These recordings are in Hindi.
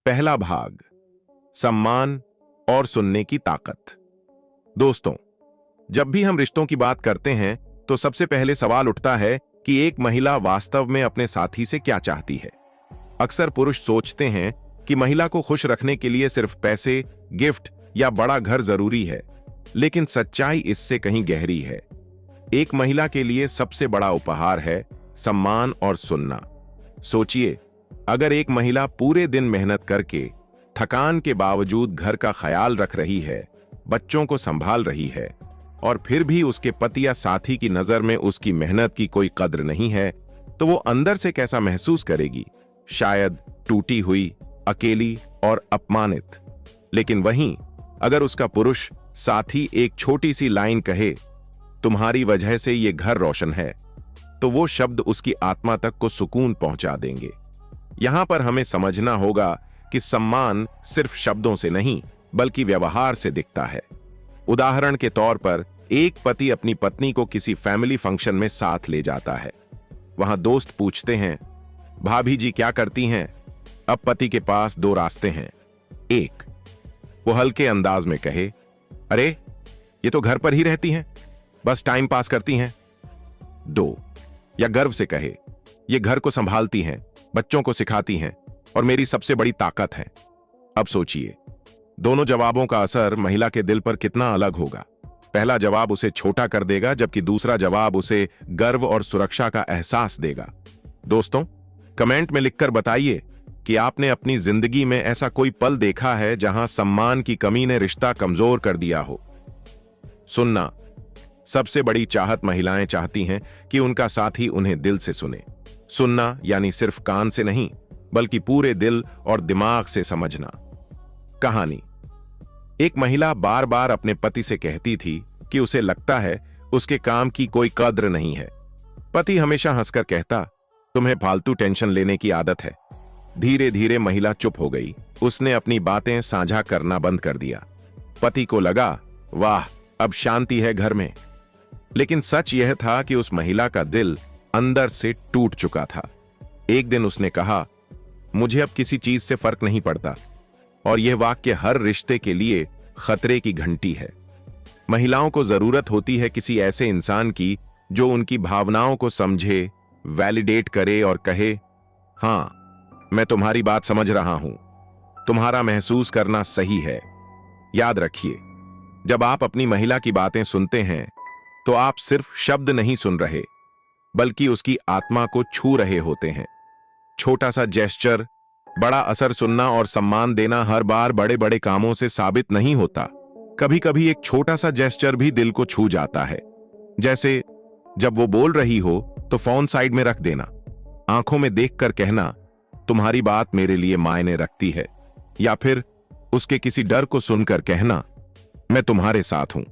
पहला भाग, सम्मान और सुनने की ताकत। दोस्तों, जब भी हम रिश्तों की बात करते हैं तो सबसे पहले सवाल उठता है कि एक महिला वास्तव में अपने साथी से क्या चाहती है। अक्सर पुरुष सोचते हैं कि महिला को खुश रखने के लिए सिर्फ पैसे, गिफ्ट या बड़ा घर जरूरी है, लेकिन सच्चाई इससे कहीं गहरी है। एक महिला के लिए सबसे बड़ा उपहार है सम्मान और सुनना। सोचिए, अगर एक महिला पूरे दिन मेहनत करके थकान के बावजूद घर का ख्याल रख रही है, बच्चों को संभाल रही है, और फिर भी उसके पति या साथी की नजर में उसकी मेहनत की कोई कद्र नहीं है, तो वो अंदर से कैसा महसूस करेगी? शायद टूटी हुई, अकेली और अपमानित। लेकिन वहीं अगर उसका पुरुष साथी एक छोटी सी लाइन कहे, तुम्हारी वजह से ये घर रोशन है, तो वो शब्द उसकी आत्मा तक को सुकून पहुंचा देंगे। यहां पर हमें समझना होगा कि सम्मान सिर्फ शब्दों से नहीं बल्कि व्यवहार से दिखता है। उदाहरण के तौर पर एक पति अपनी पत्नी को किसी फैमिली फंक्शन में साथ ले जाता है। वहां दोस्त पूछते हैं, भाभी जी क्या करती हैं? अब पति के पास दो रास्ते हैं। एक, वो हल्के अंदाज में कहे, अरे ये तो घर पर ही रहती हैं, बस टाइम पास करती हैं। दो, या गर्व से कहे, ये घर को संभालती हैं, बच्चों को सिखाती हैं और मेरी सबसे बड़ी ताकत है। अब सोचिए, दोनों जवाबों का असर महिला के दिल पर कितना अलग होगा। पहला जवाब उसे छोटा कर देगा, जबकि दूसरा जवाब उसे गर्व और सुरक्षा का एहसास देगा। दोस्तों, कमेंट में लिखकर बताइए कि आपने अपनी जिंदगी में ऐसा कोई पल देखा है जहां सम्मान की कमी ने रिश्ता कमजोर कर दिया हो। सुनना, सबसे बड़ी चाहत महिलाएं चाहती हैं कि उनका साथी उन्हें दिल से सुने। सुनना यानी सिर्फ कान से नहीं बल्कि पूरे दिल और दिमाग से समझना। कहानी, एक महिला बार बार अपने पति से कहती थी कि उसे लगता है उसके काम की कोई कद्र नहीं है। पति हमेशा हंसकर कहता, तुम्हें फालतू टेंशन लेने की आदत है। धीरे धीरे महिला चुप हो गई। उसने अपनी बातें साझा करना बंद कर दिया। पति को लगा, वाह, अब शांति है घर में। लेकिन सच यह था कि उस महिला का दिल अंदर से टूट चुका था। एक दिन उसने कहा, मुझे अब किसी चीज से फर्क नहीं पड़ता। और यह वाक्य हर रिश्ते के लिए खतरे की घंटी है। महिलाओं को जरूरत होती है किसी ऐसे इंसान की जो उनकी भावनाओं को समझे, वैलिडेट करे और कहे, हां, मैं तुम्हारी बात समझ रहा हूं, तुम्हारा महसूस करना सही है। याद रखिए, जब आप अपनी महिला की बातें सुनते हैं तो आप सिर्फ शब्द नहीं सुन रहे बल्कि उसकी आत्मा को छू रहे होते हैं। छोटा सा जेस्चर, बड़ा असर। सुनना और सम्मान देना हर बार बड़े बड़े कामों से साबित नहीं होता। कभी कभी एक छोटा सा जेस्चर भी दिल को छू जाता है। जैसे जब वो बोल रही हो तो फोन साइड में रख देना, आंखों में देखकर कहना, तुम्हारी बात मेरे लिए मायने रखती है। या फिर उसके किसी डर को सुनकर कहना, मैं तुम्हारे साथ हूं।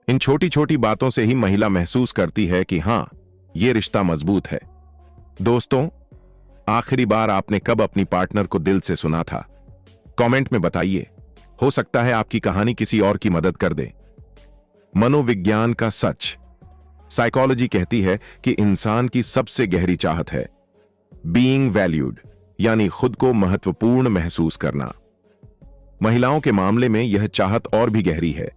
इन छोटी छोटी बातों से ही महिला महसूस करती है कि हां, यह रिश्ता मजबूत है। दोस्तों, आखिरी बार आपने कब अपनी पार्टनर को दिल से सुना था? कमेंट में बताइए। हो सकता है आपकी कहानी किसी और की मदद कर दे। मनोविज्ञान का सच, साइकोलॉजी कहती है कि इंसान की सबसे गहरी चाहत है बीइंग वैल्यूड, यानी खुद को महत्वपूर्ण महसूस करना। महिलाओं के मामले में यह चाहत और भी गहरी है।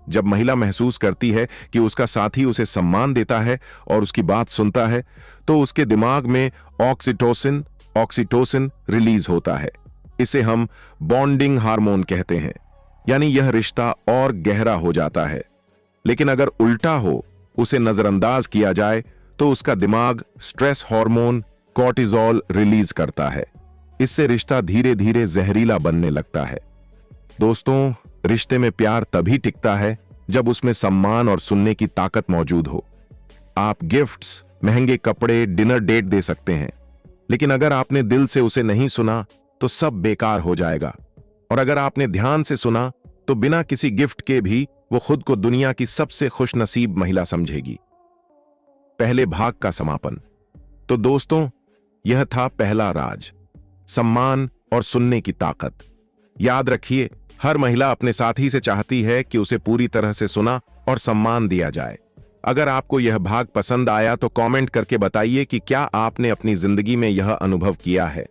जब महिला महसूस करती है कि उसका साथी उसे सम्मान देता है और उसकी बात सुनता है, तो उसके दिमाग में ऑक्सीटोसिन रिलीज होता है। इसे हम बॉन्डिंग हार्मोन कहते हैं, यानी यह रिश्ता और गहरा हो जाता है। लेकिन अगर उल्टा हो, उसे नजरअंदाज किया जाए, तो उसका दिमाग स्ट्रेस हार्मोन कॉर्टिजोल रिलीज करता है। इससे रिश्ता धीरे धीरे जहरीला बनने लगता है। दोस्तों, रिश्ते में प्यार तभी टिकता है जब उसमें सम्मान और सुनने की ताकत मौजूद हो। आप गिफ्ट्स, महंगे कपड़े, डिनर डेट दे सकते हैं, लेकिन अगर आपने दिल से उसे नहीं सुना तो सब बेकार हो जाएगा। और अगर आपने ध्यान से सुना तो बिना किसी गिफ्ट के भी वो खुद को दुनिया की सबसे खुशनसीब महिला समझेगी। पहले भाग का समापन। तो दोस्तों, यह था पहला राज, सम्मान और सुनने की ताकत। याद रखिए, हर महिला अपने साथी से चाहती है कि उसे पूरी तरह से सुना और सम्मान दिया जाए। अगर आपको यह भाग पसंद आया तो कमेंट करके बताइए कि क्या आपने अपनी जिंदगी में यह अनुभव किया है।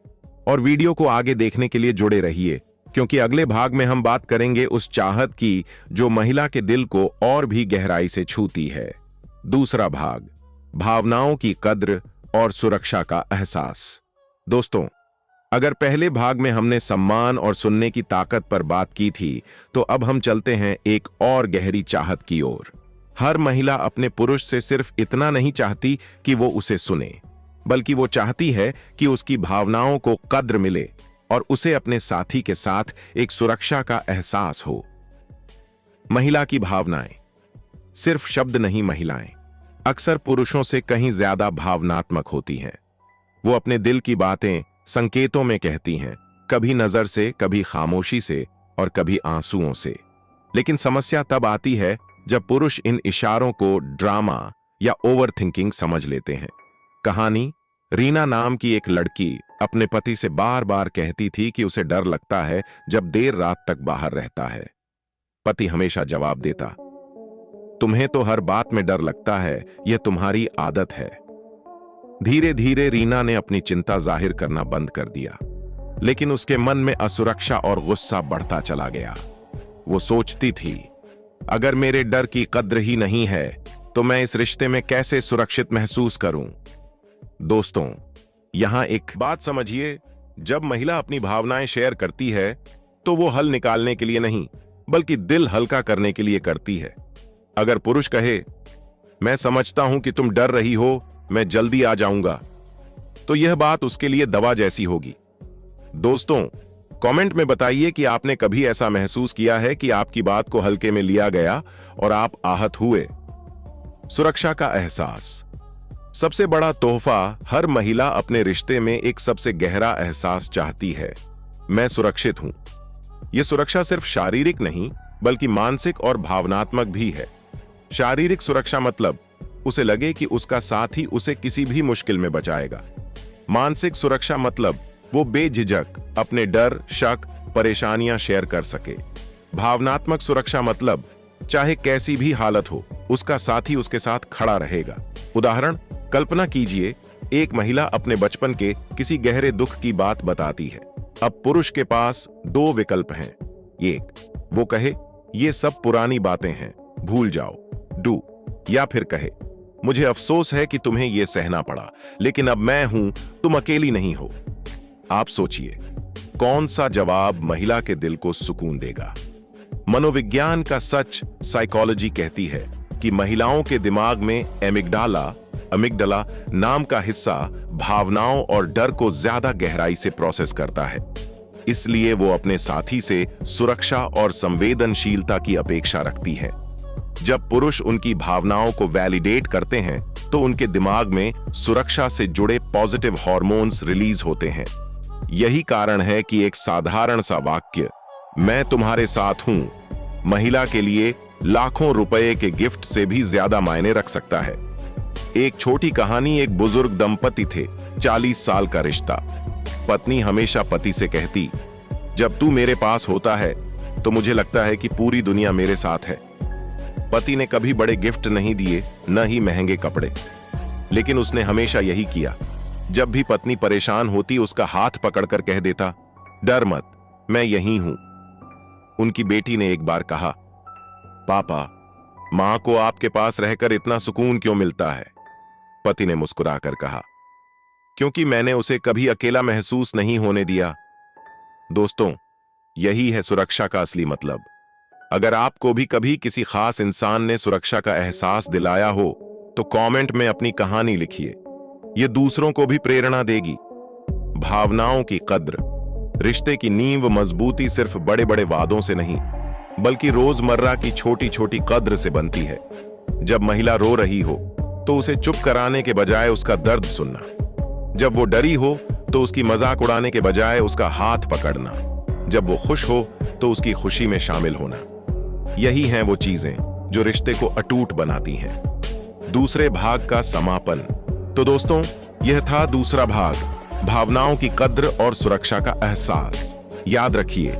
और वीडियो को आगे देखने के लिए जुड़े रहिए, क्योंकि अगले भाग में हम बात करेंगे उस चाहत की जो महिला के दिल को और भी गहराई से छूती है। दूसरा भाग, भावनाओं की कद्र और सुरक्षा का एहसास। दोस्तों, अगर पहले भाग में हमने सम्मान और सुनने की ताकत पर बात की थी, तो अब हम चलते हैं एक और गहरी चाहत की ओर। हर महिला अपने पुरुष से सिर्फ इतना नहीं चाहती कि वो उसे सुने, बल्कि वो चाहती है कि उसकी भावनाओं को कद्र मिले और उसे अपने साथी के साथ एक सुरक्षा का एहसास हो। महिला की भावनाएं सिर्फ शब्द नहीं, महिलाएं अक्सर पुरुषों से कहीं ज्यादा भावनात्मक होती हैं। वो अपने दिल की बातें संकेतों में कहती हैं, कभी नजर से, कभी खामोशी से और कभी आंसुओं से। लेकिन समस्या तब आती है जब पुरुष इन इशारों को ड्रामा या ओवरथिंकिंग समझ लेते हैं। कहानी, रीना नाम की एक लड़की अपने पति से बार बार कहती थी कि उसे डर लगता है जब देर रात तक बाहर रहता है। पति हमेशा जवाब देता, तुम्हें तो हर बात में डर लगता है, यह तुम्हारी आदत है। धीरे धीरे रीना ने अपनी चिंता जाहिर करना बंद कर दिया, लेकिन उसके मन में असुरक्षा और गुस्सा बढ़ता चला गया। वो सोचती थी, अगर मेरे डर की कद्र ही नहीं है तो मैं इस रिश्ते में कैसे सुरक्षित महसूस करूं? दोस्तों, यहां एक बात समझिए, जब महिला अपनी भावनाएं शेयर करती है तो वो हल निकालने के लिए नहीं, बल्कि दिल हल्का करने के लिए करती है। अगर पुरुष कहे, मैं समझता हूं कि तुम डर रही हो, मैं जल्दी आ जाऊंगा, तो यह बात उसके लिए दवा जैसी होगी। दोस्तों, कमेंट में बताइए कि आपने कभी ऐसा महसूस किया है कि आपकी बात को हल्के में लिया गया और आप आहत हुए। सुरक्षा का एहसास। सबसे बड़ा तोहफा हर महिला अपने रिश्ते में एक सबसे गहरा एहसास चाहती है, मैं सुरक्षित हूं। यह सुरक्षा सिर्फ शारीरिक नहीं, बल्कि मानसिक और भावनात्मक भी है। शारीरिक सुरक्षा मतलब उसे लगे कि उसका साथी उसे किसी भी मुश्किल में बचाएगा। मानसिक सुरक्षा मतलब वो बेझिझक अपने डर, शक, परेशानियां शेयर कर सके। भावनात्मक सुरक्षा मतलब चाहे कैसी भी हालत हो, उसका साथी उसके साथ खड़ा रहेगा। उदाहरण, कल्पना कीजिए, एक महिला अपने बचपन के किसी गहरे दुख की बात बताती है। अब पुरुष के पास दो विकल्प हैं। एक, वो कहे, ये सब पुरानी बातें हैं, भूल जाओ, डू, या फिर कहे, मुझे अफसोस है कि तुम्हें यह सहना पड़ा, लेकिन अब मैं हूं, तुम अकेली नहीं हो। आप सोचिए, कौन सा जवाब महिला के दिल को सुकून देगा? मनोविज्ञान का सच, साइकोलॉजी कहती है कि महिलाओं के दिमाग में अमिगडाला नाम का हिस्सा भावनाओं और डर को ज्यादा गहराई से प्रोसेस करता है। इसलिए वो अपने साथी से सुरक्षा और संवेदनशीलता की अपेक्षा रखती है। जब पुरुष उनकी भावनाओं को वैलिडेट करते हैं, तो उनके दिमाग में सुरक्षा से जुड़े पॉजिटिव हार्मोन्स रिलीज होते हैं। यही कारण है कि एक साधारण सा वाक्य, मैं तुम्हारे साथ हूं, महिला के लिए लाखों रुपए के गिफ्ट से भी ज्यादा मायने रख सकता है। एक छोटी कहानी, एक बुजुर्ग दंपति थे, 40 साल का रिश्ता। पत्नी हमेशा पति से कहती, जब तू मेरे पास होता है तो मुझे लगता है कि पूरी दुनिया मेरे साथ है। पति ने कभी बड़े गिफ्ट नहीं दिए, न ही महंगे कपड़े, लेकिन उसने हमेशा यही किया। जब भी पत्नी परेशान होती, उसका हाथ पकड़कर कह देता, डर मत, मैं यहीं हूं। उनकी बेटी ने एक बार कहा, पापा, मां को आपके पास रहकर इतना सुकून क्यों मिलता है? पति ने मुस्कुराकर कहा, क्योंकि मैंने उसे कभी अकेला महसूस नहीं होने दिया। दोस्तों, यही है सुरक्षा का असली मतलब। अगर आपको भी कभी किसी खास इंसान ने सुरक्षा का एहसास दिलाया हो, तो कमेंट में अपनी कहानी लिखिए। यह दूसरों को भी प्रेरणा देगी। भावनाओं की कद्र। रिश्ते की नींव मजबूती सिर्फ बड़े बड़े वादों से नहीं, बल्कि रोजमर्रा की छोटी छोटी कद्र से बनती है। जब महिला रो रही हो तो उसे चुप कराने के बजाय उसका दर्द सुनना। जब वो डरी हो तो उसकी मजाक उड़ाने के बजाय उसका हाथ पकड़ना। जब वो खुश हो तो उसकी खुशी में शामिल होना। यही हैं वो चीजें जो रिश्ते को अटूट बनाती हैं। दूसरे भाग का समापन। तो दोस्तों, यह था दूसरा भाग, भावनाओं की कद्र और सुरक्षा का एहसास। याद रखिए,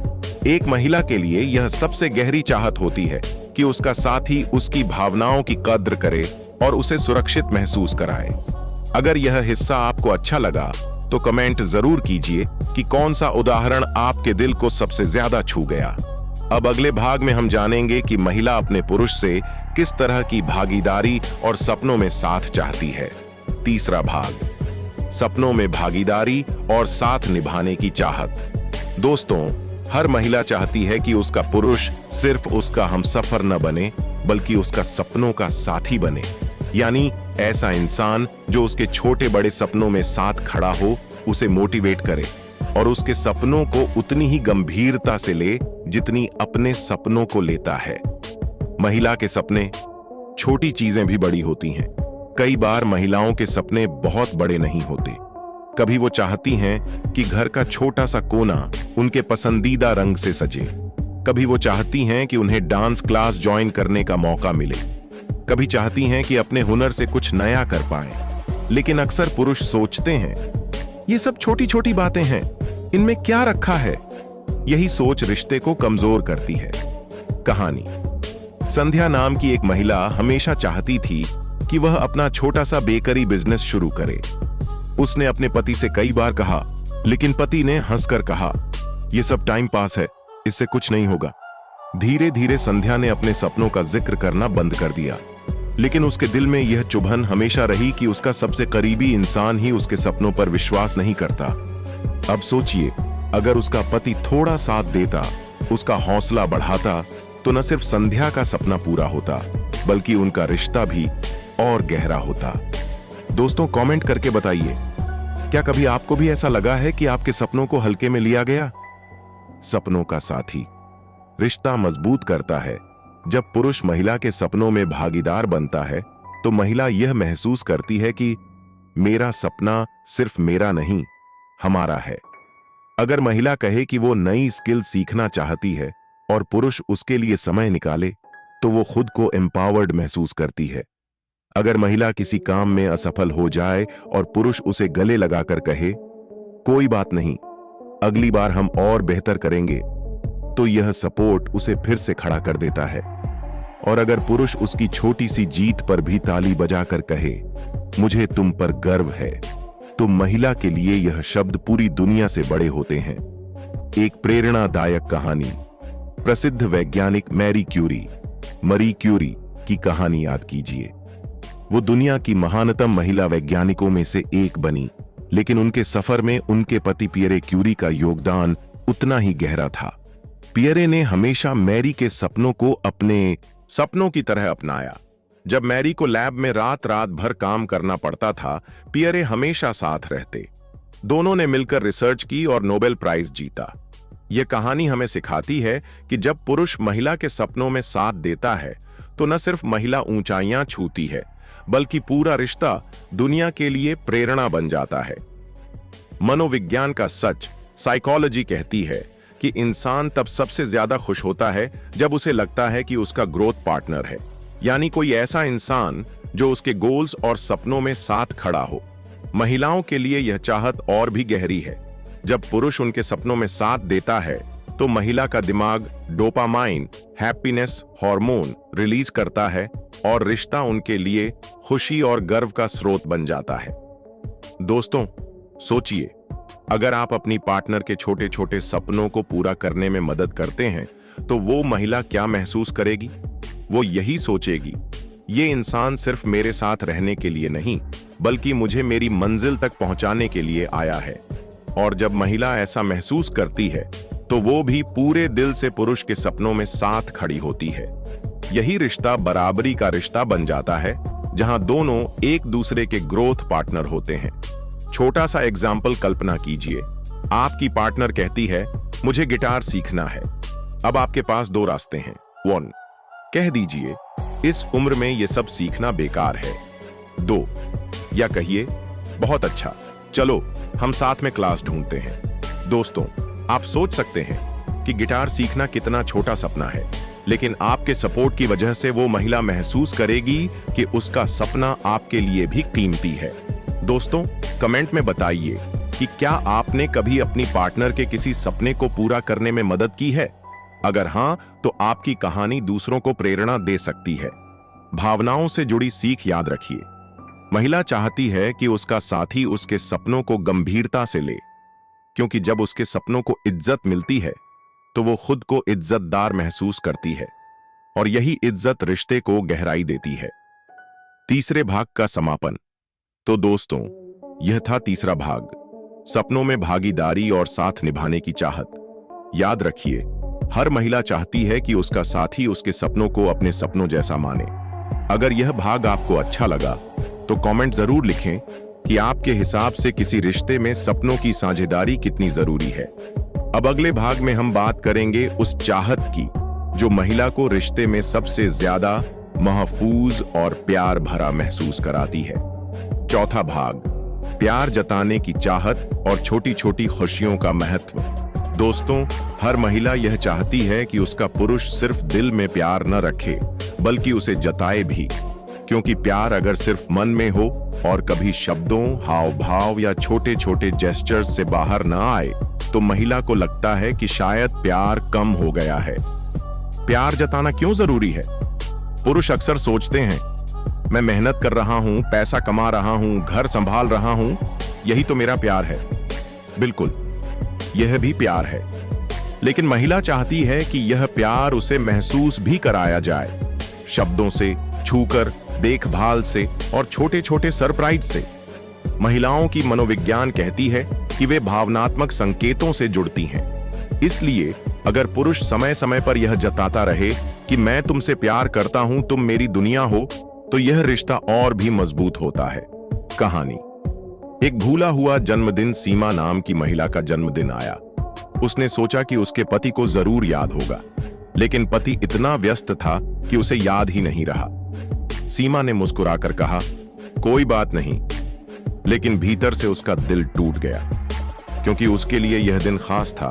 एक महिला के लिए यह सबसे गहरी चाहत होती है कि उसका साथी उसकी भावनाओं की कद्र करे और उसे सुरक्षित महसूस कराए। अगर यह हिस्सा आपको अच्छा लगा तो कमेंट जरूर कीजिए कि कौन सा उदाहरण आपके दिल को सबसे ज्यादा छू गया। अब अगले भाग में हम जानेंगे कि महिला अपने पुरुष से किस तरह की भागीदारी और सपनों में साथ चाहती है। तीसरा भाग, सपनों में भागीदारी और साथ निभाने की चाहत। दोस्तों, हर महिला चाहती है कि उसका पुरुष सिर्फ उसका हमसफर न बने, बल्कि उसका सपनों का साथी बने। यानी ऐसा इंसान जो उसके छोटे बड़े सपनों में साथ खड़ा हो, उसे मोटिवेट करे और उसके सपनों को उतनी ही गंभीरता से ले जितनी अपने सपनों को लेता है। महिला के सपने, छोटी चीजें भी बड़ी होती हैं। कई बार महिलाओं के सपने बहुत बड़े नहीं होते। कभी वो चाहती हैं कि घर का छोटा सा कोना उनके पसंदीदा रंग से सजे। कभी वो चाहती हैं कि उन्हें डांस क्लास ज्वाइन करने का मौका मिले। कभी चाहती हैं कि अपने हुनर से कुछ नया कर पाएं। लेकिन अक्सर पुरुष सोचते हैं, ये सब छोटी छोटी बातें हैं, इनमें क्या रखा है। यही सोच रिश्ते को कमजोर करती है। कहानी, संध्या नाम की एक महिला हमेशा चाहती थी कि वह अपना छोटा सा बेकरी बिजनेस शुरू करे। उसने अपने पति से कई बार कहा, लेकिन पति ने हंसकर कहा, यह सब टाइम पास है, इससे कुछ नहीं होगा। धीरे धीरे संध्या ने अपने सपनों का जिक्र करना बंद कर दिया, लेकिन उसके दिल में यह चुभन हमेशा रही कि उसका सबसे करीबी इंसान ही उसके सपनों पर विश्वास नहीं करता। अब सोचिए, अगर उसका पति थोड़ा साथ देता, उसका हौसला बढ़ाता, तो न सिर्फ संध्या का सपना पूरा होता, बल्कि उनका रिश्ता भी और गहरा होता। दोस्तों, कमेंट करके बताइए, क्या कभी आपको भी ऐसा लगा है कि आपके सपनों को हल्के में लिया गया? सपनों का साथी रिश्ता मजबूत करता है। जब पुरुष महिला के सपनों में भागीदार बनता है, तो महिला यह महसूस करती है कि मेरा सपना सिर्फ मेरा नहीं, हमारा है। अगर महिला कहे कि वो नई स्किल सीखना चाहती है और पुरुष उसके लिए समय निकाले, तो वो खुद को एम्पावर्ड महसूस करती है। अगर महिला किसी काम में असफल हो जाए और पुरुष उसे गले लगाकर कहे, कोई बात नहीं, अगली बार हम और बेहतर करेंगे, तो यह सपोर्ट उसे फिर से खड़ा कर देता है। और अगर पुरुष उसकी छोटी सी जीत पर भी ताली बजाकर कहे, मुझे तुम पर गर्व है, तो महिला के लिए यह शब्द पूरी दुनिया से बड़े होते हैं। एक प्रेरणादायक कहानी, प्रसिद्ध वैज्ञानिक मैरी क्यूरी की कहानी याद कीजिए। वो दुनिया की महानतम महिला वैज्ञानिकों में से एक बनी, लेकिन उनके सफर में उनके पति पियरे क्यूरी का योगदान उतना ही गहरा था। पियरे ने हमेशा मैरी के सपनों को अपने सपनों की तरह अपनाया। जब मैरी को लैब में रात रात भर काम करना पड़ता था, पियरे हमेशा साथ रहते। दोनों ने मिलकर रिसर्च की और नोबेल प्राइज जीता। यह कहानी हमें सिखाती है कि जब पुरुष महिला के सपनों में साथ देता है, तो न सिर्फ महिला ऊंचाइयां छूती है, बल्कि पूरा रिश्ता दुनिया के लिए प्रेरणा बन जाता है। मनोविज्ञान का सच, साइकोलॉजी कहती है कि इंसान तब सबसे ज्यादा खुश होता है जब उसे लगता है कि उसका ग्रोथ पार्टनर है, यानी कोई ऐसा इंसान जो उसके गोल्स और सपनों में साथ खड़ा हो। महिलाओं के लिए यह चाहत और भी गहरी है। जब पुरुष उनके सपनों में साथ देता है, तो महिला का दिमाग डोपामाइन, हैप्पीनेस हार्मोन रिलीज करता है और रिश्ता उनके लिए खुशी और गर्व का स्रोत बन जाता है। दोस्तों, सोचिए, अगर आप अपनी पार्टनर के छोटे छोटे सपनों को पूरा करने में मदद करते हैं, तो वो महिला क्या महसूस करेगी? वो यही सोचेगी, ये इंसान सिर्फ मेरे साथ रहने के लिए नहीं, बल्कि मुझे मेरी मंजिल तक पहुंचाने के लिए आया है। और जब महिला ऐसा महसूस करती है, तो वो भी पूरे दिल से पुरुष के सपनों में साथ खड़ी होती है। यही रिश्ता बराबरी का रिश्ता बन जाता है, जहां दोनों एक दूसरे के ग्रोथ पार्टनर होते हैं। छोटा सा एग्जाम्पल कल्पना कीजिए, आपकी पार्टनर कहती है, मुझे गिटार सीखना है। अब आपके पास दो रास्ते हैं। 1, कह दीजिए, इस उम्र में यह सब सीखना बेकार है। 2, या कहिए, बहुत अच्छा, चलो हम साथ में क्लास ढूंढते हैं। दोस्तों, आप सोच सकते हैं कि गिटार सीखना कितना छोटा सपना है, लेकिन आपके सपोर्ट की वजह से वो महिला महसूस करेगी कि उसका सपना आपके लिए भी कीमती है। दोस्तों, कमेंट में बताइए कि क्या आपने कभी अपनी पार्टनर के किसी सपने को पूरा करने में मदद की है? अगर हां, तो आपकी कहानी दूसरों को प्रेरणा दे सकती है। भावनाओं से जुड़ी सीख याद रखिए। महिला चाहती है कि उसका साथी उसके सपनों को गंभीरता से ले, क्योंकि जब उसके सपनों को इज्जत मिलती है तो वो खुद को इज्जतदार महसूस करती है, और यही इज्जत रिश्ते को गहराई देती है। तीसरे भाग का समापन। तो दोस्तों, यह था तीसरा भाग, सपनों में भागीदारी और साथ निभाने की चाहत। याद रखिए, हर महिला चाहती है कि उसका साथी उसके सपनों को अपने सपनों जैसा माने। अगर यह भाग आपको अच्छा लगा तो कमेंट जरूर लिखें कि आपके हिसाब से किसी रिश्ते में सपनों की साझेदारी कितनी जरूरी है। अब अगले भाग में हम बात करेंगे उस चाहत की जो महिला को रिश्ते में सबसे ज्यादा महफूज और प्यार भरा महसूस कराती है। चौथा भाग, प्यार जताने की चाहत और छोटी छोटी खुशियों का महत्व। दोस्तों, हर महिला यह चाहती है कि उसका पुरुष सिर्फ दिल में प्यार न रखे बल्कि उसे जताए भी, क्योंकि प्यार अगर सिर्फ मन में हो और कभी शब्दों, हाव भाव या छोटे छोटे जेस्चर्स से बाहर न आए तो महिला को लगता है कि शायद प्यार कम हो गया है। प्यार जताना क्यों जरूरी है? पुरुष अक्सर सोचते हैं, मैं मेहनत कर रहा हूं, पैसा कमा रहा हूं, घर संभाल रहा हूं, यही तो मेरा प्यार है। बिल्कुल, यह भी प्यार है, लेकिन महिला चाहती है कि यह प्यार उसे महसूस भी कराया जाए, शब्दों से, छूकर, देखभाल से और छोटे छोटे सरप्राइज से। महिलाओं की मनोविज्ञान कहती है कि वे भावनात्मक संकेतों से जुड़ती हैं। इसलिए अगर पुरुष समय समय पर यह जताता रहे कि मैं तुमसे प्यार करता हूं, तुम मेरी दुनिया हो, तो यह रिश्ता और भी मजबूत होता है। कहानी। एक भूला हुआ जन्मदिन सीमा नाम की महिला का जन्मदिन आया। उसने सोचा कि उसके पति को जरूर याद होगा, लेकिन पति इतना व्यस्त था कि उसे याद ही नहीं रहा। सीमा ने मुस्कुराकर कहा, कोई बात नहीं, लेकिन भीतर से उसका दिल टूट गया, क्योंकि उसके लिए यह दिन खास था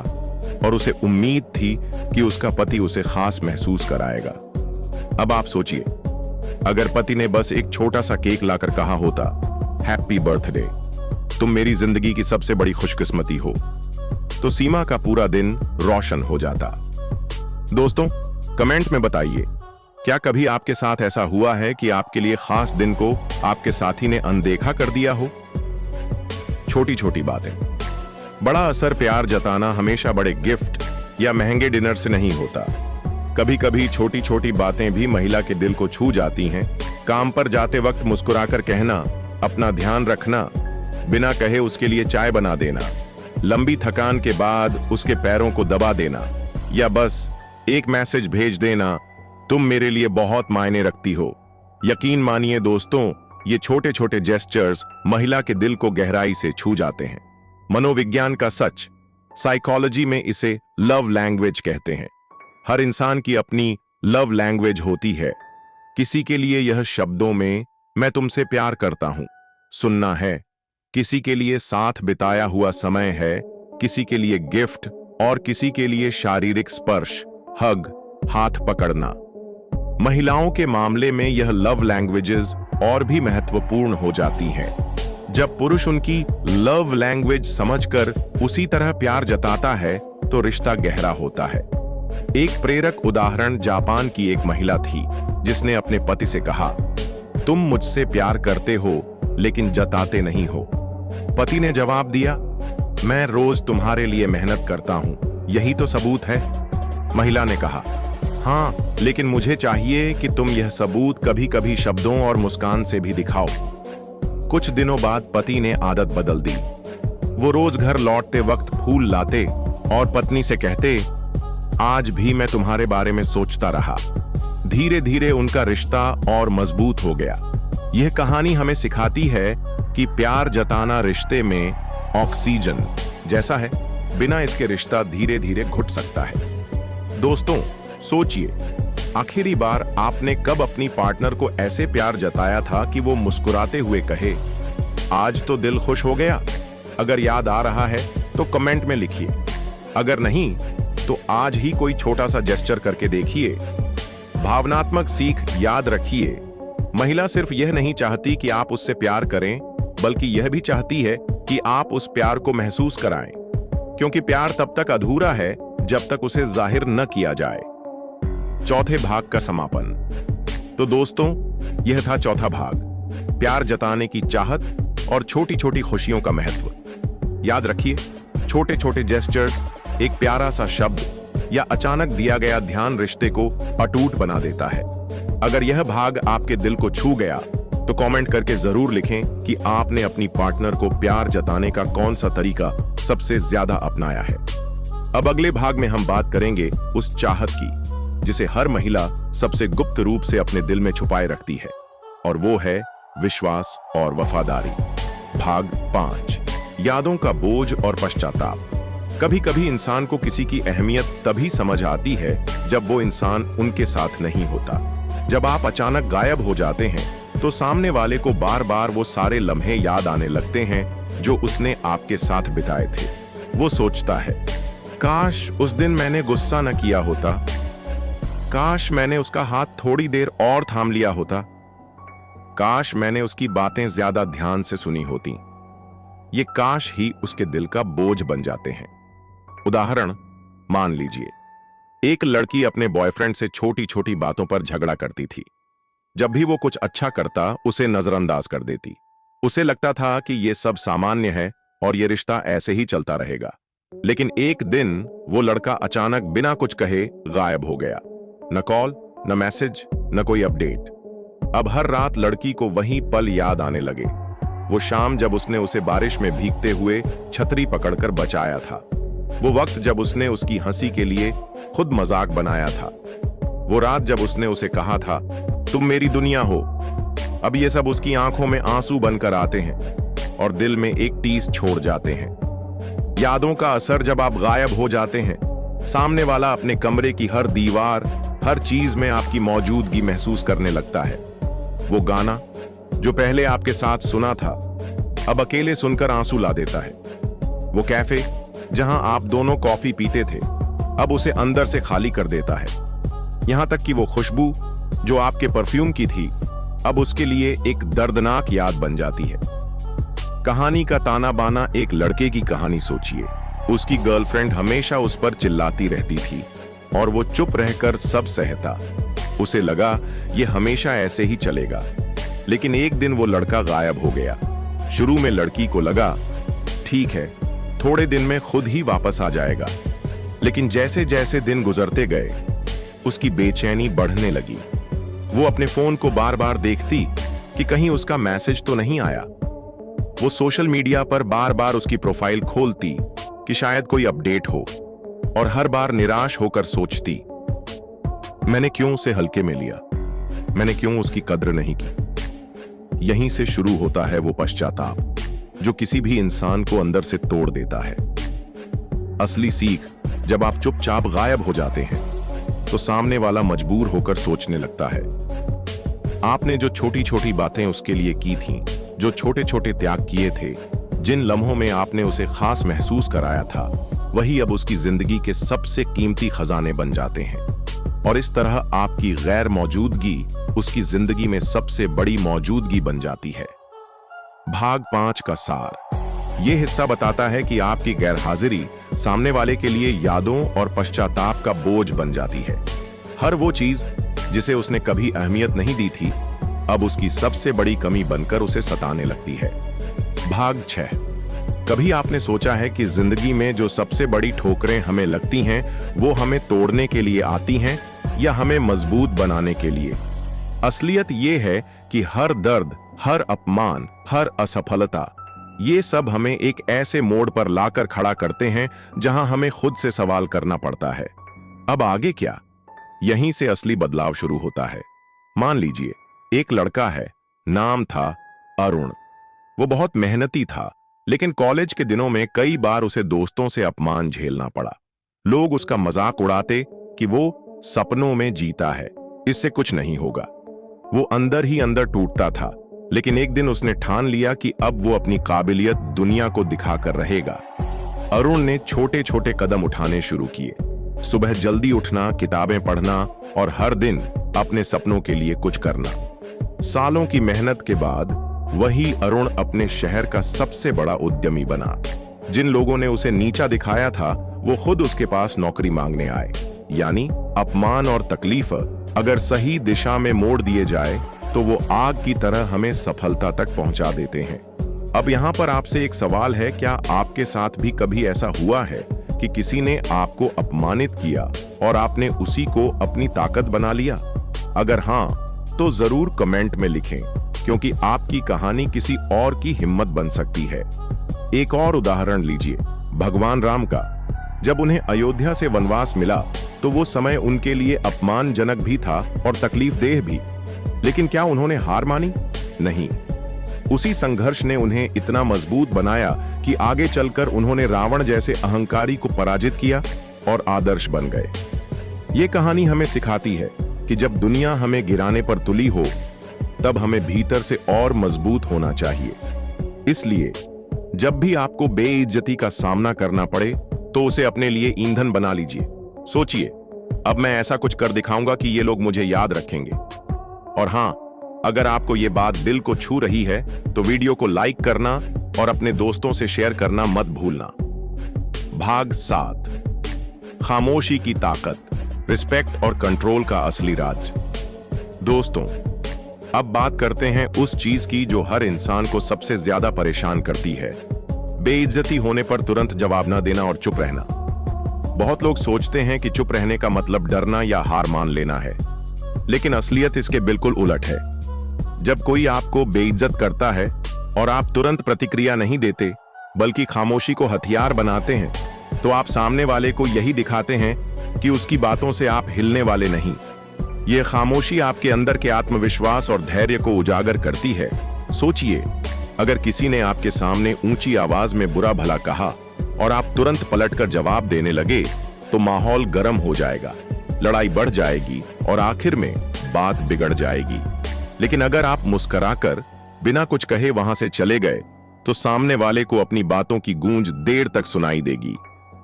और उसे उम्मीद थी कि उसका पति उसे खास महसूस कराएगा। अब आप सोचिए, अगर पति ने बस एक छोटा सा केक लाकर कहा होता, हैप्पी बर्थडे, तुम मेरी जिंदगी की सबसे बड़ी खुशकिस्मती हो, तो सीमा का पूरा दिन रोशन हो जाता। दोस्तों, कमेंट में बताइए, क्या कभी आपके साथ ऐसा हुआ है कि आपके लिए खास दिन को आपके साथी ने अनदेखा कर दिया हो? छोटी छोटी बातें। बड़ा असर प्यार जताना हमेशा बड़े गिफ्ट या महंगे डिनर से नहीं होता। कभी कभी छोटी छोटी बातें भी महिला के दिल को छू जाती हैं। काम पर जाते वक्त मुस्कुराकर कहना, अपना ध्यान रखना, बिना कहे उसके लिए चाय बना देना, लंबी थकान के बाद उसके पैरों को दबा देना, या बस एक मैसेज भेज देना, तुम मेरे लिए बहुत मायने रखती हो। यकीन मानिए दोस्तों, ये छोटे छोटे जेस्चर्स महिला के दिल को गहराई से छू जाते हैं। मनोविज्ञान का सच, साइकोलॉजी में इसे लव लैंग्वेज कहते हैं। हर इंसान की अपनी लव लैंग्वेज होती है। किसी के लिए यह शब्दों में मैं तुमसे प्यार करता हूं सुनना है, किसी के लिए साथ बिताया हुआ समय है, किसी के लिए गिफ्ट और किसी के लिए शारीरिक स्पर्श, हग, हाथ पकड़ना। महिलाओं के मामले में यह लव लैंग्वेजेस और भी महत्वपूर्ण हो जाती हैं। जब पुरुष उनकी लव लैंग्वेज समझकर उसी तरह प्यार जताता है तो रिश्ता गहरा होता है। एक प्रेरक उदाहरण जापान की एक महिला थी जिसने अपने पति से कहा, तुम मुझसे प्यार करते हो लेकिन जताते नहीं हो। पति ने जवाब दिया, मैं रोज तुम्हारे लिए मेहनत करता हूं, यही तो सबूत है। महिला ने कहा, हाँ, लेकिन मुझे चाहिए कि तुम यह सबूत कभी कभी शब्दों और मुस्कान से भी दिखाओ। कुछ दिनों बाद पति ने आदत बदल दी। वो रोज घर लौटते वक्त फूल लाते और पत्नी से कहते, आज भी मैं तुम्हारे बारे में सोचता रहा। धीरे धीरे उनका रिश्ता और मजबूत हो गया। यह कहानी हमें सिखाती है कि प्यार जताना रिश्ते में ऑक्सीजन जैसा है, बिना इसके रिश्ता धीरे धीरे घुट सकता है। दोस्तों, सोचिए, आखिरी बार आपने कब अपनी पार्टनर को ऐसे प्यार जताया था कि वो मुस्कुराते हुए कहे, आज तो दिल खुश हो गया? अगर याद आ रहा है तो कमेंट में लिखिए। अगर नहीं तो आज ही कोई छोटा सा जेस्चर करके देखिए। भावनात्मक सीख याद रखिए, महिला सिर्फ यह नहीं चाहती कि आप उससे प्यार करें, बल्कि यह भी चाहती है कि आप उस प्यार को महसूस कराएं, क्योंकि प्यार तब तक अधूरा है जब तक उसे जाहिर न किया जाए। चौथे भाग का समापन। तो दोस्तों, यह था चौथा भाग, प्यार जताने की चाहत और छोटी छोटी खुशियों का महत्व। याद रखिए, छोटे छोटे जेस्चर्स, एक प्यारा सा शब्द या अचानक दिया गया ध्यान रिश्ते को अटूट बना देता है। अगर यह भाग आपके दिल को छू गया तो कमेंट करके जरूर लिखें कि आपने अपनी पार्टनर को प्यार जताने का कौन सा तरीका सबसे ज्यादा अपनाया है। अब अगले भाग में हम बात करेंगे उस चाहत की जिसे हर महिला सबसे गुप्त रूप से अपने दिल में छुपाए रखती है, और वो है विश्वास और वफादारी। भाग 5, यादों का बोझ और पश्चाताप। कभी कभी इंसान को किसी की अहमियत तभी समझ आती है जब वो इंसान उनके साथ नहीं होता। जब आप अचानक गायब हो जाते हैं तो सामने वाले को बार बार वो सारे लम्हे याद आने लगते हैं जो उसने आपके साथ बिताए थे। वो सोचता है, काश उस दिन मैंने गुस्सा न किया होता, काश मैंने उसका हाथ थोड़ी देर और थाम लिया होता, काश मैंने उसकी बातें ज्यादा ध्यान से सुनी होती। ये काश ही उसके दिल का बोझ बन जाते हैं। उदाहरण मान लीजिए, एक लड़की अपने बॉयफ्रेंड से छोटी छोटी बातों पर झगड़ा करती थी। जब भी वो कुछ अच्छा करता उसे नजरअंदाज कर देती। उसे लगता था कि ये सब सामान्य है और ये रिश्ता ऐसे ही चलता रहेगा। लेकिन एक दिन वो लड़का अचानक बिना कुछ कहे गायब हो गया। न कॉल, न मैसेज, न कोई अपडेट। अब हर रात लड़की को वही पल याद आने लगे। वो शाम जब उसने उसे बारिश में भीगते हुए छतरी पकड़कर बचाया था, वो वक्त जब उसने उसकी हंसी के लिए खुद मजाक बनाया था, वो रात जब उसने उसे कहा था तुम मेरी दुनिया हो। अब ये सब उसकी आंखों में आंसू बनकर आते हैं और दिल में एक टीस छोड़ जाते हैं। यादों का असर जब आप गायब हो जाते हैं, सामने वाला अपने कमरे की हर दीवार, हर चीज में आपकी मौजूदगी महसूस करने लगता है। वो गाना जो पहले आपके साथ सुना था अब अकेले सुनकर आंसू ला देता है। वो कैफे जहां आप दोनों कॉफी पीते थे अब उसे अंदर से खाली कर देता है। यहां तक कि वो खुशबू जो आपके परफ्यूम की थी अब उसके लिए एक दर्दनाक याद बन जाती है। कहानी का ताना बाना एक लड़के की कहानी सोचिए। उसकी गर्लफ्रेंड हमेशा उस पर चिल्लाती रहती थी और वो चुप रहकर सब सहता। उसे लगा ये हमेशा ऐसे ही चलेगा। लेकिन एक दिन वो लड़का गायब हो गया। शुरू में लड़की को लगा ठीक है, थोड़े दिन में खुद ही वापस आ जाएगा। लेकिन जैसे जैसे दिन गुजरते गए उसकी बेचैनी बढ़ने लगी। वो अपने फोन को बार बार देखती कि कहीं उसका मैसेज तो नहीं आया। वो सोशल मीडिया पर बार बार उसकी प्रोफाइल खोलती कि शायद कोई अपडेट हो, और हर बार निराश होकर सोचती मैंने क्यों उसे हल्के में लिया, मैंने क्यों उसकी कद्र नहीं की। यहीं से शुरू होता है वो पश्चाताप जो किसी भी इंसान को अंदर से तोड़ देता है। असली सीख जब आप चुपचाप गायब हो जाते हैं तो सामने वाला मजबूर होकर सोचने लगता है। आपने जो छोटी छोटी बातें उसके लिए की थीं, जो छोटे छोटे त्याग किए थे, जिन लम्हों में आपने उसे खास महसूस कराया था, वही अब उसकी जिंदगी के सबसे कीमती खजाने बन जाते हैं। और इस तरह आपकी गैर मौजूदगी उसकी जिंदगी में सबसे बड़ी मौजूदगी बन जाती है। भाग 5 का सार। यह हिस्सा बताता है कि आपकी गैरहाजिरी सामने वाले के लिए यादों और पश्चाताप का बोझ बन जाती है। हर वो चीज जिसे उसने कभी अहमियत नहीं दी थी अब उसकी सबसे बड़ी कमी बनकर उसे सताने लगती है। भाग 6। कभी आपने सोचा है कि जिंदगी में जो सबसे बड़ी ठोकरें हमें लगती हैं वो हमें तोड़ने के लिए आती हैं या हमें मजबूत बनाने के लिए? असलियत ये है कि हर दर्द, हर अपमान, हर असफलता, ये सब हमें एक ऐसे मोड़ पर लाकर खड़ा करते हैं जहां हमें खुद से सवाल करना पड़ता है, अब आगे क्या? यहीं से असली बदलाव शुरू होता है। मान लीजिए एक लड़का है, नाम था अरुण। वो बहुत मेहनती था, लेकिन कॉलेज के दिनों में कई बार उसे दोस्तों से अपमान झेलना पड़ा। लोग उसका मजाक उड़ाते कि वो सपनों में जीता है, इससे कुछ नहीं होगा। वो अंदर ही अंदर टूटता था, लेकिन एक दिन उसने ठान लिया कि अब वो अपनी काबिलियत दुनिया को दिखाकर रहेगा। अरुण ने छोटे छोटे कदम उठाने शुरू किए। सुबह जल्दी उठना, किताबें पढ़ना और हर दिन अपने सपनों के लिए कुछ करना। सालों की मेहनत के बाद वही अरुण अपने शहर का सबसे बड़ा उद्यमी बना। जिन लोगों ने उसे नीचा दिखाया था वो खुद उसके पास नौकरी मांगने आए। यानी अपमान और तकलीफ अगर सही दिशा में मोड़ दिए जाए तो वो आग की तरह हमें सफलता तक पहुंचा देते हैं। अब यहाँ पर आपसे एक सवाल है, क्या आपके साथ भी कभी ऐसा हुआ है कि किसी ने आपको अपमानित किया और आपने उसी को अपनी ताकत बना लिया? अगर हाँ, तो जरूर कमेंट में लिखें, क्योंकि आपकी कहानी किसी और की हिम्मत बन सकती है। एक और उदाहरण लीजिए, भगवान राम का। जब उन्हें अयोध्या से वनवास मिला तो वो समय उनके लिए अपमानजनक भी था और तकलीफदेह भी, लेकिन क्या उन्होंने हार मानी? नहीं। उसी संघर्ष ने उन्हें इतना मजबूत बनाया कि आगे चलकर उन्होंने रावण जैसे अहंकारी को पराजित किया और आदर्श बन गए। ये कहानी हमें सिखाती है कि जब दुनिया हमें गिराने पर तुली हो, तब हमें भीतर से और मजबूत होना चाहिए। इसलिए जब भी आपको बेइज्जती का सामना करना पड़े, तो उसे अपने लिए ईंधन बना लीजिए। सोचिए, अब मैं ऐसा कुछ कर दिखाऊंगा कि ये लोग मुझे याद रखेंगे। और हां, अगर आपको ये बात दिल को छू रही है तो वीडियो को लाइक करना और अपने दोस्तों से शेयर करना मत भूलना। भाग 7, खामोशी की ताकत, रिस्पेक्ट और कंट्रोल का असली राज। दोस्तों, अब बात करते हैं उस चीज की जो हर इंसान को सबसे ज्यादा परेशान करती है, बेइज्जती होने पर तुरंत जवाब न देना और चुप रहना। बहुत लोग सोचते हैं कि चुप रहने का मतलब डरना या हार मान लेना है, लेकिन असलियत इसके बिल्कुल उलट है। जब कोई आपको बेइज्जत करता है और आप तुरंत प्रतिक्रिया नहीं देते, बल्कि खामोशी को हथियार बनाते हैं, तो आप सामने वाले को यही दिखाते हैं कि उसकी बातों से आप हिलने वाले नहीं। यह खामोशी आपके अंदर के आत्मविश्वास और धैर्य को उजागर करती है। सोचिए, अगर किसी ने आपके सामने ऊंची आवाज में बुरा भला कहा और आप तुरंत पलटकर जवाब देने लगे, तो माहौल गर्म हो जाएगा, लड़ाई बढ़ जाएगी और आखिर में बात बिगड़ जाएगी। लेकिन अगर आप मुस्कुराकर बिना कुछ कहे वहां से चले गए, तो सामने वाले को अपनी बातों की गूंज देर तक सुनाई देगी।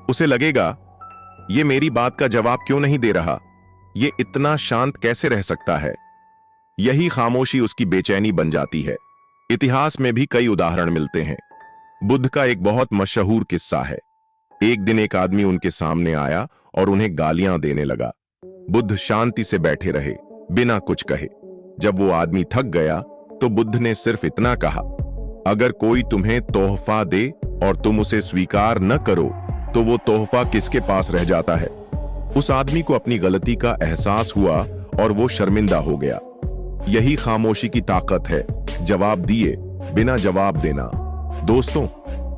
उसे लगेगा, ये मेरी बात का जवाब क्यों नहीं दे रहा, ये इतना शांत कैसे रह सकता है। यही खामोशी उसकी बेचैनी बन जाती है। इतिहास में भी कई उदाहरण मिलते हैं। बुद्ध का एक बहुत मशहूर किस्सा है। एक दिन एक आदमी उनके सामने आया और उन्हें गालियां देने लगा। बुद्ध शांति से बैठे रहे, बिना कुछ कहे। जब वो आदमी थक गया, तो बुद्ध ने सिर्फ इतना कहा, अगर कोई तुम्हें तोहफा दे और तुम उसे स्वीकार न करो, तो वो तोहफा किसके पास रह जाता है। उस आदमी को अपनी गलती का एहसास हुआ और वो शर्मिंदा हो गया। यही खामोशी की ताकत है, जवाब दिए बिना जवाब देना। दोस्तों,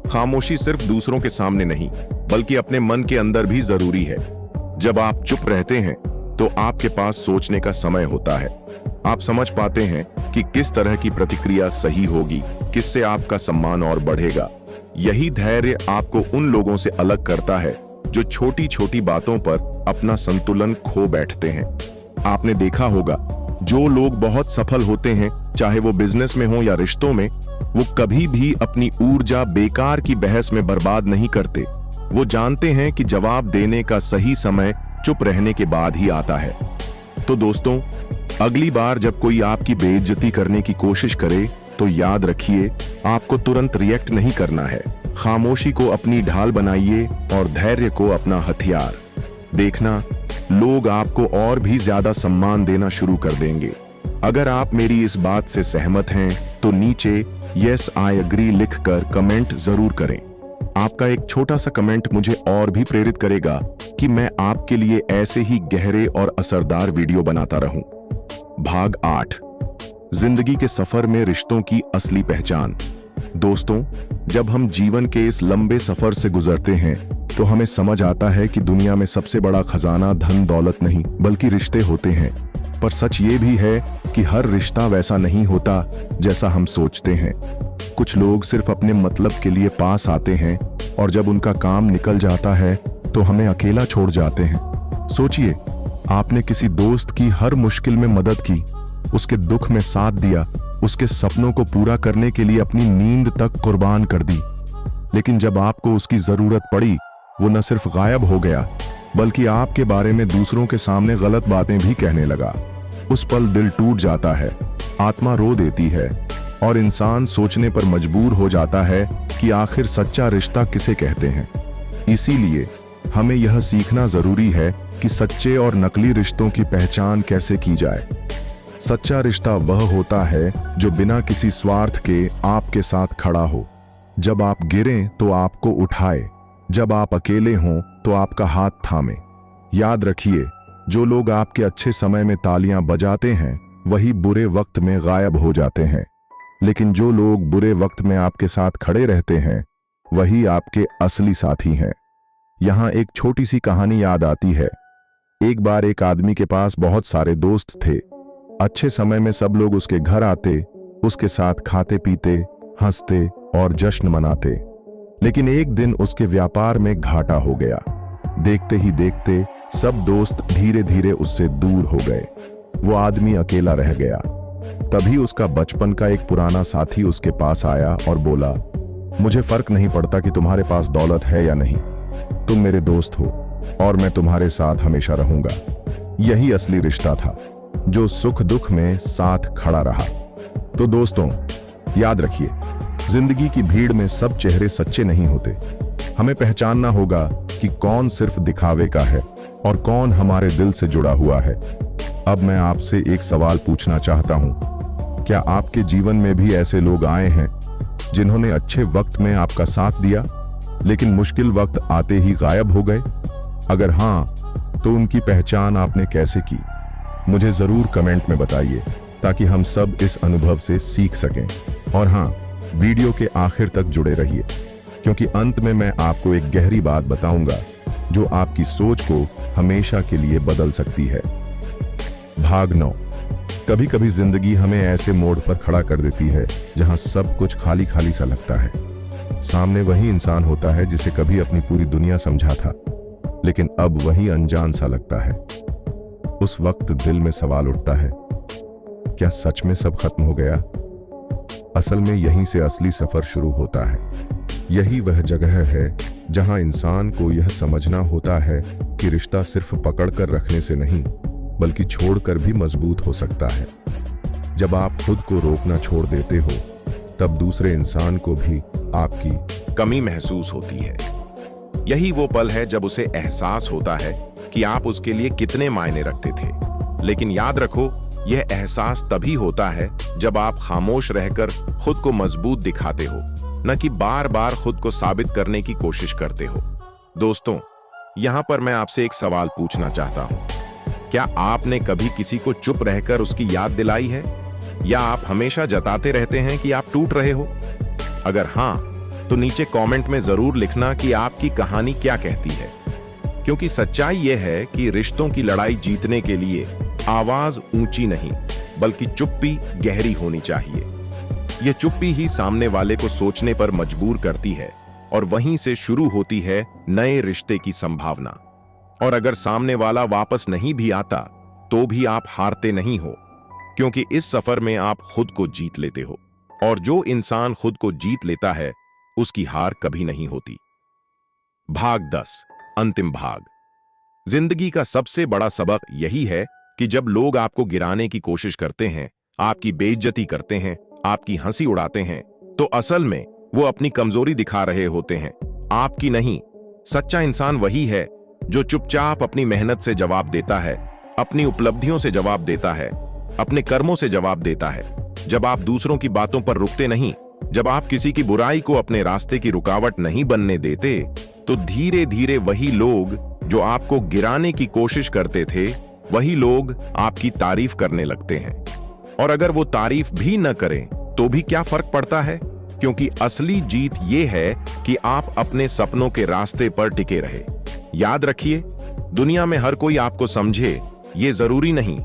खामोशी सिर्फ दूसरों के सामने नहीं, बल्कि अपने मन के अंदर भी जरूरी है। जब आप चुप रहते हैं, तो आपके पास सोचने का समय होता है। आप समझ पाते हैं कि किस तरह की प्रतिक्रिया सही होगी, किससे आपका सम्मान और बढ़ेगा। यही धैर्य आपको उन लोगों से अलग करता है जो छोटी छोटी बातों पर अपना संतुलन खो बैठते हैं। आपने देखा होगा, जो लोग बहुत सफल होते हैं, चाहे वो बिजनेस में हो या रिश्तों में, वो कभी भी अपनी ऊर्जा बेकार की बहस में बर्बाद नहीं करते। वो जानते हैं कि जवाब देने का सही समय चुप रहने के बाद ही आता है। तो दोस्तों, अगली बार जब कोई आपकी बेइज्जती करने की कोशिश करे, तो याद रखिए, आपको तुरंत रिएक्ट नहीं करना है। खामोशी को अपनी ढाल बनाइए और धैर्य को अपना हथियार। देखना, लोग आपको और भी ज्यादा सम्मान देना शुरू कर देंगे। अगर आप मेरी इस बात से सहमत हैं, तो नीचे यस आई एग्री लिखकर कमेंट जरूर करें। आपका एक छोटा सा कमेंट मुझे और भी प्रेरित करेगा कि मैं आपके लिए ऐसे ही गहरे और असरदार वीडियो बनाता रहूं। भाग 8, जिंदगी के सफर में रिश्तों की असली पहचान। दोस्तों, जब हम जीवन के इस लंबे सफर से गुजरते हैं, तो हमें समझ आता है कि दुनिया में सबसे बड़ा खजाना धन दौलत नहीं, बल्कि रिश्ते होते हैं। पर सच ये भी है कि हर रिश्ता वैसा नहीं होता जैसा हम सोचते हैं। कुछ लोग सिर्फ अपने मतलब के लिए पास आते हैं, और जब उनका काम निकल जाता है, तो हमें अकेला छोड़ जाते हैं। सोचिए, आपने किसी दोस्त की हर मुश्किल में मदद की, उसके दुख में साथ दिया, उसके सपनों को पूरा करने के लिए अपनी नींद तक कुर्बान कर दी। लेकिन जब आपको उसकी जरूरत पड़ी, वो न सिर्फ गायब हो गया, बल्कि आपके बारे में दूसरों के सामने गलत बातें भी कहने लगा। उस पल दिल टूट जाता है, आत्मा रो देती है, और इंसान सोचने पर मजबूर हो जाता है कि आखिर सच्चा रिश्ता किसे कहते हैं। इसीलिए हमें यह सीखना जरूरी है कि सच्चे और नकली रिश्तों की पहचान कैसे की जाए। सच्चा रिश्ता वह होता है जो बिना किसी स्वार्थ के आपके साथ खड़ा हो। जब आप गिरें तो आपको उठाए, जब आप अकेले हों तो आपका हाथ थामे। याद रखिए, जो लोग आपके अच्छे समय में तालियां बजाते हैं वही बुरे वक्त में गायब हो जाते हैं, लेकिन जो लोग बुरे वक्त में आपके साथ खड़े रहते हैं वही आपके असली साथी हैं। यहां एक छोटी सी कहानी याद आती है। एक बार एक आदमी के पास बहुत सारे दोस्त थे। अच्छे समय में सब लोग उसके घर आते, उसके साथ खाते पीते, हंसते और जश्न मनाते। लेकिन एक दिन उसके व्यापार में घाटा हो गया। देखते ही देखते सब दोस्त धीरे धीरे उससे दूर हो गए। वो आदमी अकेला रह गया। तभी उसका बचपन का एक पुराना साथी उसके पास आया और बोला, मुझे फर्क नहीं पड़ता कि तुम्हारे पास दौलत है या नहीं, तुम मेरे दोस्त हो और मैं तुम्हारे साथ हमेशा रहूंगा। यही असली रिश्ता था जो सुख दुख में साथ खड़ा रहा। तो दोस्तों, याद रखिए, जिंदगी की भीड़ में सब चेहरे सच्चे नहीं होते। हमें पहचानना होगा कि कौन सिर्फ दिखावे का है और कौन हमारे दिल से जुड़ा हुआ है। अब मैं आपसे एक सवाल पूछना चाहता हूं, क्या आपके जीवन में भी ऐसे लोग आए हैं जिन्होंने अच्छे वक्त में आपका साथ दिया लेकिन मुश्किल वक्त आते ही गायब हो गए? अगर हां, तो उनकी पहचान आपने कैसे की? मुझे जरूर कमेंट में बताइए ताकि हम सब इस अनुभव से सीख सकें। और हां, वीडियो के आखिर तक जुड़े रहिए, क्योंकि अंत में मैं आपको एक गहरी बात बताऊंगा जो आपकी सोच को हमेशा के लिए बदल सकती है। भाग 9। कभी कभी जिंदगी हमें ऐसे मोड़ पर खड़ा कर देती है जहां सब कुछ खाली खाली सा लगता है। सामने वही इंसान होता है जिसे कभी अपनी पूरी दुनिया समझा था, लेकिन अब वही अनजान सा लगता है। उस वक्त दिल में सवाल उठता है, क्या सच में सब खत्म हो गया? असल में यहीं से असली सफर शुरू होता है। यही वह जगह है जहां इंसान को यह समझना होता है कि रिश्ता सिर्फ पकड़कर रखने से नहीं, बल्कि छोड़कर भी मजबूत हो सकता है। जब आप खुद को रोकना छोड़ देते हो, तब दूसरे इंसान को भी आपकी कमी महसूस होती है। यही वो पल है जब उसे एहसास होता है कि आप उसके लिए कितने मायने रखते थे। लेकिन याद रखो, यह एहसास तभी होता है जब आप खामोश रहकर खुद को मजबूत दिखाते हो, न कि बार बार खुद को साबित करने की कोशिश करते हो। दोस्तों, यहां पर मैं आपसे एक सवाल पूछना चाहता हूं, क्या आपने कभी किसी को चुप रहकर उसकी याद दिलाई है, या आप हमेशा जताते रहते हैं कि आप टूट रहे हो? अगर हां, तो नीचे कमेंट में जरूर लिखना कि आपकी कहानी क्या कहती है, क्योंकि सच्चाई यह है कि रिश्तों की लड़ाई जीतने के लिए आवाज ऊंची नहीं, बल्कि चुप्पी गहरी होनी चाहिए। यह चुप्पी ही सामने वाले को सोचने पर मजबूर करती है और वहीं से शुरू होती है नए रिश्ते की संभावना। और अगर सामने वाला वापस नहीं भी आता तो भी आप हारते नहीं हो, क्योंकि इस सफर में आप खुद को जीत लेते हो, और जो इंसान खुद को जीत लेता है उसकी हार कभी नहीं होती। भाग 10, अंतिम भाग। जिंदगी का सबसे बड़ा सबक यही है कि जब लोग आपको गिराने की कोशिश करते हैं, आपकी बेइज्जती करते हैं, आपकी हंसी उड़ाते हैं, तो असल में वो अपनी कमजोरी दिखा रहे होते हैं, आपकी नहीं। सच्चा इंसान वही है जो चुपचाप अपनी मेहनत से जवाब देता है, अपनी उपलब्धियों से जवाब देता है, अपने कर्मों से जवाब देता है। जब आप दूसरों की बातों पर रुकते नहीं, जब आप किसी की बुराई को अपने रास्ते की रुकावट नहीं बनने देते, तो धीरे धीरे वही लोग जो आपको गिराने की कोशिश करते थे, वही लोग आपकी तारीफ करने लगते हैं। और अगर वो तारीफ भी न करें तो भी क्या फर्क पड़ता है, क्योंकि असली जीत ये है कि आप अपने सपनों के रास्ते पर टिके रहे। याद रखिए, दुनिया में हर कोई आपको समझे ये जरूरी नहीं,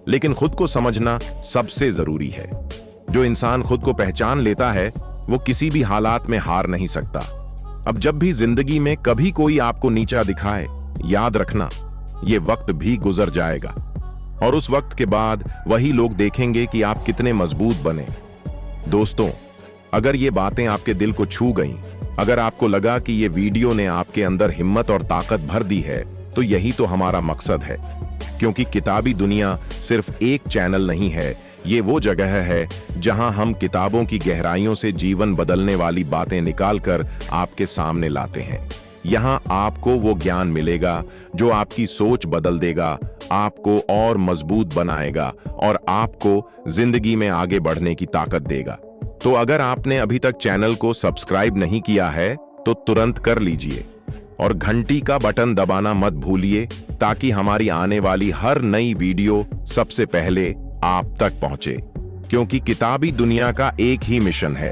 लेकिन खुद को समझना सबसे जरूरी है। जो इंसान खुद को पहचान लेता है वो किसी भी हालात में हार नहीं सकता। अब जब भी जिंदगी में कभी कोई आपको नीचा दिखाए, याद रखना, ये वक्त भी गुजर जाएगा, और उस वक्त के बाद वही लोग देखेंगे कि आप कितने मजबूत बने। दोस्तों, अगर ये बातें आपके दिल को छू गईं, अगर आपको लगा कि ये वीडियो ने आपके अंदर हिम्मत और ताकत भर दी है, तो यही तो हमारा मकसद है। क्योंकि किताबी दुनिया सिर्फ एक चैनल नहीं है, ये वो जगह है जहां हम किताबों की गहराइयों से जीवन बदलने वाली बातें निकालकर आपके सामने लाते हैं। यहाँ आपको वो ज्ञान मिलेगा जो आपकी सोच बदल देगा, आपको और मजबूत बनाएगा और आपको जिंदगी में आगे बढ़ने की ताकत देगा। तो अगर आपने अभी तक चैनल को सब्सक्राइब नहीं किया है तो तुरंत कर लीजिए और घंटी का बटन दबाना मत भूलिए ताकि हमारी आने वाली हर नई वीडियो सबसे पहले आप तक पहुंचे। क्योंकि किताबी दुनिया का एक ही मिशन है,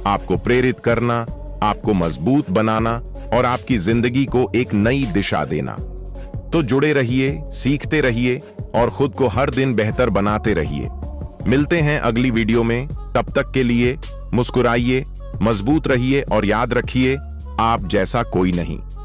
आपको प्रेरित करना, आपको मजबूत बनाना और आपकी जिंदगी को एक नई दिशा देना। तो जुड़े रहिए, सीखते रहिए और खुद को हर दिन बेहतर बनाते रहिए। मिलते हैं अगली वीडियो में, तब तक के लिए मुस्कुराइए, मजबूत रहिए और याद रखिए, आप जैसा कोई नहीं।